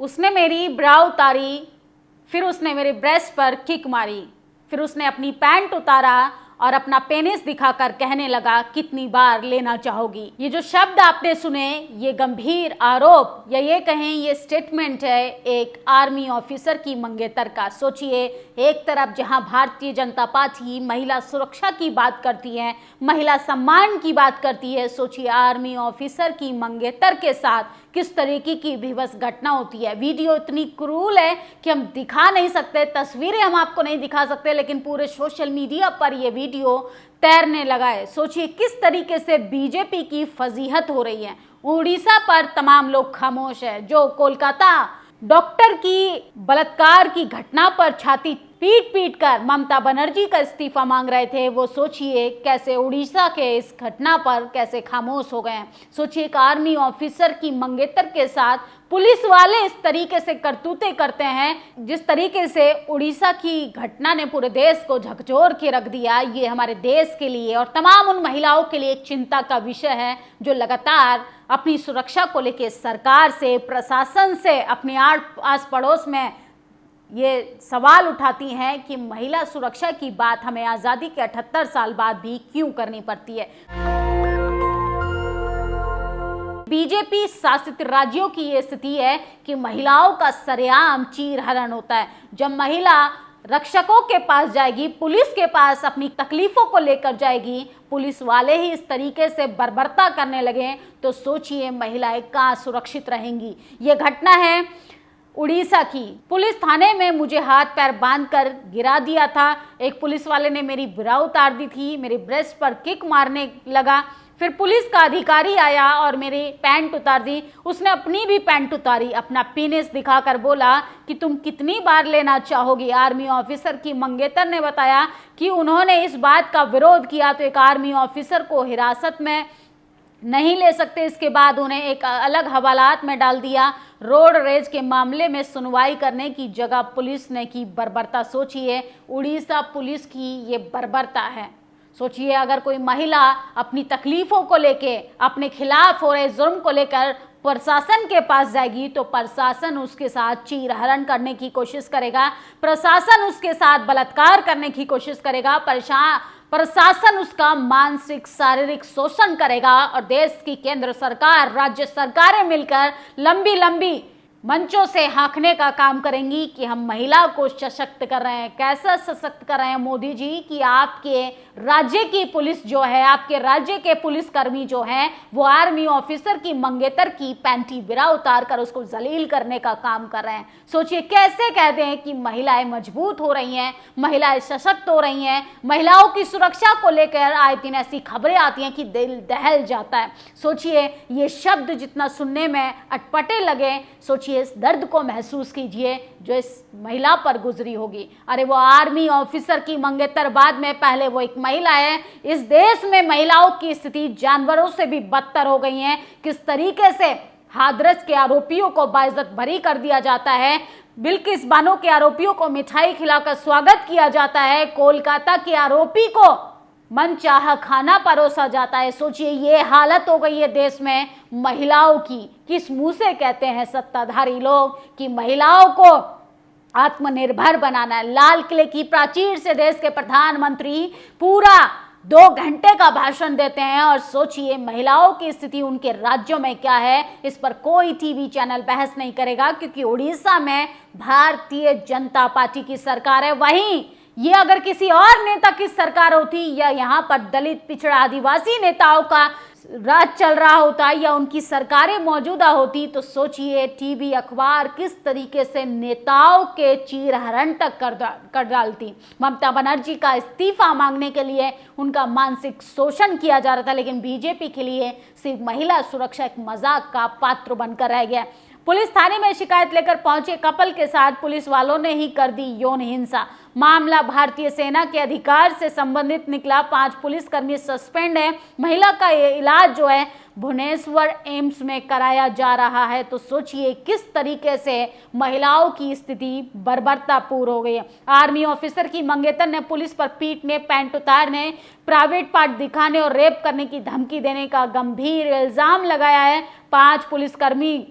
उसने मेरी ब्रा उतारी, फिर उसने मेरे ब्रेस्ट पर किक मारी, फिर उसने अपनी पैंट उतारा और अपना पेनिस दिखाकर कहने लगा, कितनी बार लेना चाहोगी। ये जो शब्द आपने सुने, ये गंभीर आरोप या ये कहें ये स्टेटमेंट है एक आर्मी ऑफिसर की मंगेतर का। सोचिए, एक तरफ जहां भारतीय जनता पार्टी महिला सुरक्षा की बात करती है, महिला सम्मान की बात करती है, सोचिए आर्मी ऑफिसर की मंगेतर के साथ किस तरीके की विवश घटना होती है। वीडियो इतनी क्रूर है कि हम दिखा नहीं सकते, तस्वीरें हम आपको नहीं दिखा सकते, लेकिन पूरे सोशल मीडिया पर यह वीडियो तैरने लगा है। सोचिए किस तरीके से बीजेपी की फजीहत हो रही है। उड़ीसा पर तमाम लोग खामोश है। जो कोलकाता डॉक्टर की बलात्कार की घटना पर छाती पीट पीट कर ममता बनर्जी का इस्तीफा मांग रहे थे, वो सोचिए कैसे उड़ीसा के इस घटना पर कैसे खामोश हो गए हैं। सोचिए एक आर्मी ऑफिसर की मंगेतर के साथ पुलिस वाले इस तरीके से करतूते करते हैं, जिस तरीके से उड़ीसा की घटना ने पूरे देश को झकझोर के रख दिया। ये हमारे देश के लिए और तमाम उन महिलाओं के लिए एक चिंता का विषय है जो लगातार अपनी सुरक्षा को लेकर सरकार से, प्रशासन से, अपने आस पड़ोस में ये सवाल उठाती हैं कि महिला सुरक्षा की बात हमें आज़ादी के 78 साल बाद भी क्यों करनी पड़ती है। बीजेपी शासित राज्यों की ये स्थिति है कि महिलाओं का सरेआम चीरहरण होता है। जब महिला रक्षकों के पास जाएगी, पुलिस के पास अपनी तकलीफों को लेकर जाएगी, पुलिस वाले ही इस तरीके से बर्बरता करने लगे, तो सोचिए महिलाएं कहाँ सुरक्षित रहेंगी। ये घटना है उड़ीसा की। पुलिस थाने में मुझे हाथ पैर बांधकर गिरा दिया था। एक पुलिस वाले ने मेरी ब्रा उतार दी थी, मेरे ब्रेस्ट पर किक मारने लगा। फिर पुलिस का अधिकारी आया और मेरी पैंट उतार दी। उसने अपनी भी पैंट उतारी, अपना पेनिस दिखाकर बोला कि तुम कितनी बार लेना चाहोगी। आर्मी ऑफिसर की मंगेतर ने बताया कि उन्होंने इस बात का विरोध किया तो एक आर्मी ऑफिसर को हिरासत में नहीं ले सकते। इसके बाद उन्हें एक अलग हवालात में डाल दिया। रोड रेज के मामले में सुनवाई करने की जगह पुलिस ने की बर्बरता। सोचिए उड़ीसा पुलिस की ये बर्बरता है। सोचिए अगर कोई महिला अपनी तकलीफों को लेके, अपने खिलाफ हो रहे जुर्म को लेकर प्रशासन के पास जाएगी तो प्रशासन उसके साथ चीरहरण करने की कोशिश करेगा, प्रशासन उसके साथ बलात्कार करने की कोशिश करेगा, प्रशासन उसका मानसिक शारीरिक शोषण करेगा। और देश की केंद्र सरकार, राज्य सरकारें मिलकर लंबी लंबी मंचों से हाँकने का काम करेंगी कि हम महिला को सशक्त कर रहे हैं। कैसा सशक्त कर रहे हैं मोदी जी कि आपके राज्य की पुलिस जो है, आपके राज्य के पुलिसकर्मी जो हैं, वो आर्मी ऑफिसर की मंगेतर की पैंटी बिरा उतार कर उसको जलील करने का काम कर रहे हैं। सोचिए कैसे कहते हैं कि महिलाएं मजबूत हो रही हैं, महिलाएं सशक्त हो रही हैं। महिलाओं की सुरक्षा को लेकर आए दिन ऐसी खबरें आती हैं कि दिल दहल जाता है। सोचिए ये शब्द जितना सुनने में अटपटे लगे, सोचिए इस दर्द को महसूस कीजिए जो इस महिला पर गुजरी होगी। अरे वो आर्मी ऑफिसर की मंगेतर, बाद में पहले वो एक महिला है। इस देश में महिलाओं की स्थिति जानवरों से भी बदतर हो गई है। किस तरीके से हाथरस के आरोपियों को बाइज्जत बरी कर दिया जाता है, बिल्किस बानो के आरोपियों को मिठाई खिलाकर स्वागत किया जाता है, कोलकाता के आरोपी को मनचाहा खाना परोसा जाता है। सोचिए ये हालत हो गई है देश में महिलाओं की। किस मुंह से कहते हैं सत्ताधारी लोग कि महिलाओं को आत्मनिर्भर बनाना है। लाल किले की प्राचीर से देश के प्रधानमंत्री पूरा 2 घंटे का भाषण देते हैं और सोचिए महिलाओं की स्थिति उनके राज्यों में क्या है, इस पर कोई टीवी चैनल बहस नहीं करेगा, क्योंकि उड़ीसा में भारतीय जनता पार्टी की सरकार है। वहीं ये अगर किसी और नेता की सरकार होती या यहाँ पर दलित, पिछड़ा, आदिवासी नेताओं का राज चल रहा होता या उनकी सरकारें मौजूदा होती, तो सोचिए टीवी, अखबार किस तरीके से नेताओं के चीरहरण तक कर डालती। ममता बनर्जी का इस्तीफा मांगने के लिए उनका मानसिक शोषण किया जा रहा था, लेकिन बीजेपी के लिए सिर्फ महिला सुरक्षा एक मजाक का पात्र बनकर रह गया। पुलिस थाने में शिकायत लेकर पहुंचे कपल के साथ पुलिस वालों ने ही कर दी यौन हिंसा। मामला भारतीय सेना के अधिकार से संबंधित निकला। 5 पुलिसकर्मी सस्पेंड है। महिला का इलाज जो है भुवनेश्वर एम्स में कराया जा रहा है। तो सोचिए किस तरीके से महिलाओं की स्थिति बर्बरतापूर्ण हो गई है। आर्मी ऑफिसर की मंगेतर ने पुलिस पर पीटने, पैंट उतारने, प्राइवेट पार्ट दिखाने और रेप करने की धमकी देने का गंभीर इल्जाम लगाया है। 5 पुलिसकर्मी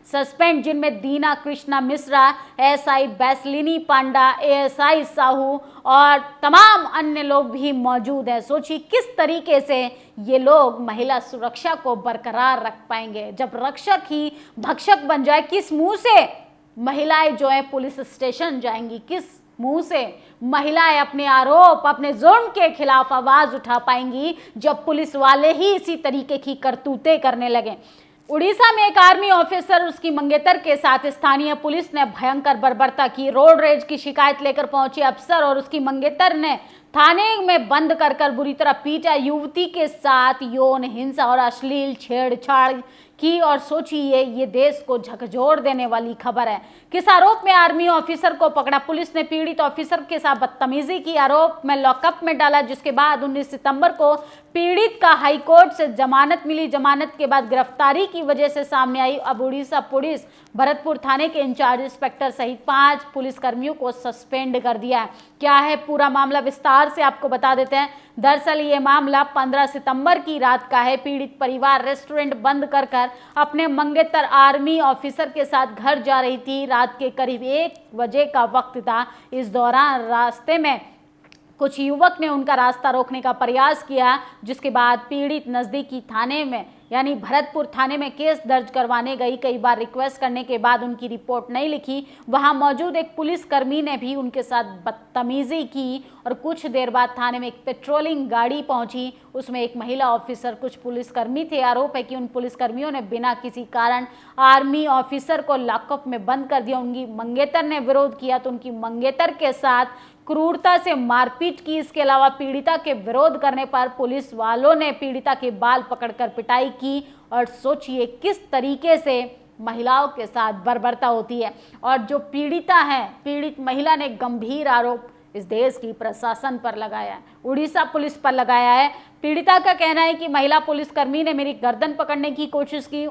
सस्पेंड, जिनमें दीना कृष्णा मिश्रा, एएसआई बैसलिनी पांडा, एएसआई साहू और तमाम अन्य लोग भी मौजूद हैं। सोचिए किस तरीके से ये लोग महिला सुरक्षा को बरकरार रख पाएंगे। जब रक्षक ही भक्षक बन जाए, किस मुंह से महिलाएं जो है पुलिस स्टेशन जाएंगी, किस मुंह से महिलाएं अपने आरोप, अपने जुर्म के खिलाफ आवाज उठा पाएंगी जब पुलिस वाले ही इसी तरीके की करतूतें करने लगे। उड़ीसा में एक आर्मी ऑफिसर, उसकी मंगेतर के साथ स्थानीय पुलिस ने भयंकर बर्बरता की। रोड रेज की शिकायत लेकर पहुंचे अफसर और उसकी मंगेतर ने थाने में बंद कर बुरी तरह पीटा, युवती के साथ यौन हिंसा और अश्लील छेड़छाड़ की। और सोचिए, ये देश को झकझोर देने वाली खबर है। किस आरोप में आर्मी ऑफिसर को पकड़ा? पुलिस ने पीड़ित ऑफिसर के साथ बदतमीजी की आरोप में लॉकअप में डाला, जिसके बाद 19 सितंबर को पीड़ित का हाईकोर्ट से जमानत मिली। जमानत के बाद गिरफ्तारी की वजह से सामने आई। अब उड़ीसा पुलिस भरतपुर थाने के इंचार्ज इंस्पेक्टर सहित 5 पुलिसकर्मियों को सस्पेंड कर दिया है। क्या है पूरा मामला, विस्तार से आपको बता देते हैं। दरअसल ये मामला 15 सितंबर की रात का है। पीड़ित परिवार रेस्टोरेंट बंद कर अपने मंगेतर आर्मी ऑफिसर के साथ घर जा रही थी। रात के करीब 1 बजे का वक्त था। इस दौरान रास्ते में कुछ युवक ने उनका रास्ता रोकने का प्रयास किया, जिसके बाद पीड़ित नजदीकी थाने में यानी भरतपुर थाने में केस दर्ज करवाने गई। कई बार रिक्वेस्ट करने के बाद उनकी रिपोर्ट नहीं लिखी। वहां मौजूद एक पुलिसकर्मी ने भी उनके साथ बदतमीजी की और कुछ देर बाद थाने में एक पेट्रोलिंग गाड़ी पहुंची। उसमें एक महिला ऑफिसर, कुछ पुलिसकर्मी थे। आरोप है कि उन पुलिसकर्मियों ने बिना किसी कारण आर्मी ऑफिसर को लॉकअप में बंद कर दिया। उनकी मंगेतर ने विरोध किया तो उनकी मंगेतर के साथ क्रूरता से मारपीट की। इसके अलावा पीड़िता के विरोध करने पर पुलिस वालों ने पीड़िता के बाल पकड़कर पिटाई की। और सोचिए किस तरीके से महिलाओं के साथ बर्बरता होती है। और जो पीड़िता है, पीड़ित महिला ने गंभीर आरोप इस देश की प्रशासन पर लगाया है, उड़ीसा पुलिस पर लगाया है। पीड़िता का कहना है कि महिला पुलिसकर्मी ने मेरी गर्दन पकड़ने की कोशिश की,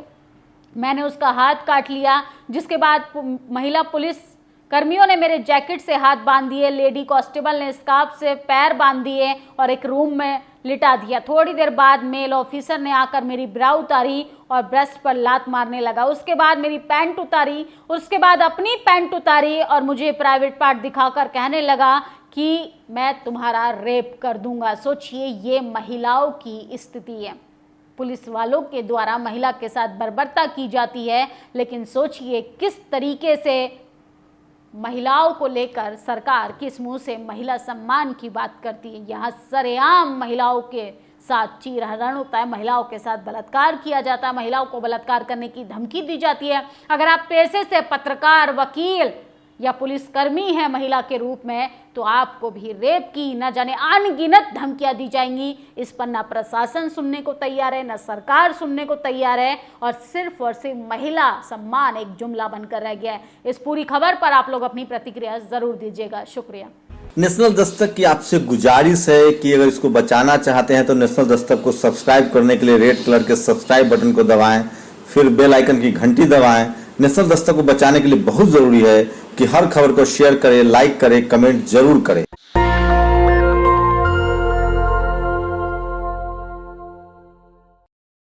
मैंने उसका हाथ काट लिया, जिसके बाद महिला पुलिस कर्मियों ने मेरे जैकेट से हाथ बांध दिए, लेडी कांस्टेबल ने स्कार्फ से पैर बांध दिए और एक रूम में लिटा दिया। थोड़ी देर बाद मेल ऑफिसर ने आकर मेरी ब्रा उतारी और ब्रेस्ट पर लात मारने लगा। उसके बाद मेरी पैंट उतारी, उसके बाद अपनी पैंट उतारी और मुझे प्राइवेट पार्ट दिखाकर कहने लगा कि मैं तुम्हारा रेप कर दूंगा। सोचिए, ये महिलाओं की स्थिति है। पुलिस वालों के द्वारा महिला के साथ बर्बरता की जाती है, लेकिन सोचिए किस तरीके से महिलाओं को लेकर सरकार किस मुंह से महिला सम्मान की बात करती है। यहाँ सरेआम महिलाओं के साथ चीरहरण होता है, महिलाओं के साथ बलात्कार किया जाता है, महिलाओं को बलात्कार करने की धमकी दी जाती है। अगर आप पेशे से पत्रकार, वकील या पुलिसकर्मी हैं महिला के रूप में, तो आपको भी रेप की न जाने अनगिनत धमकियां दी जाएंगी। इस पर ना प्रशासन सुनने को तैयार है, ना सरकार सुनने को तैयार है और सिर्फ महिला सम्मान एक जुमला बनकर रह गया है। इस पूरी खबर पर आप लोग अपनी प्रतिक्रिया जरूर दीजिएगा। शुक्रिया। नेशनल दस्तक की आपसे गुजारिश है कि अगर इसको बचाना चाहते हैं तो नेशनल दस्तक को सब्सक्राइब करने के लिए रेड कलर के सब्सक्राइब बटन को दबाएं, फिर बेल आइकन की घंटी दबाएं। नेशनल दस्तक को बचाने के लिए बहुत जरूरी है कि हर खबर को शेयर करें, लाइक करें, कमेंट जरूर करें।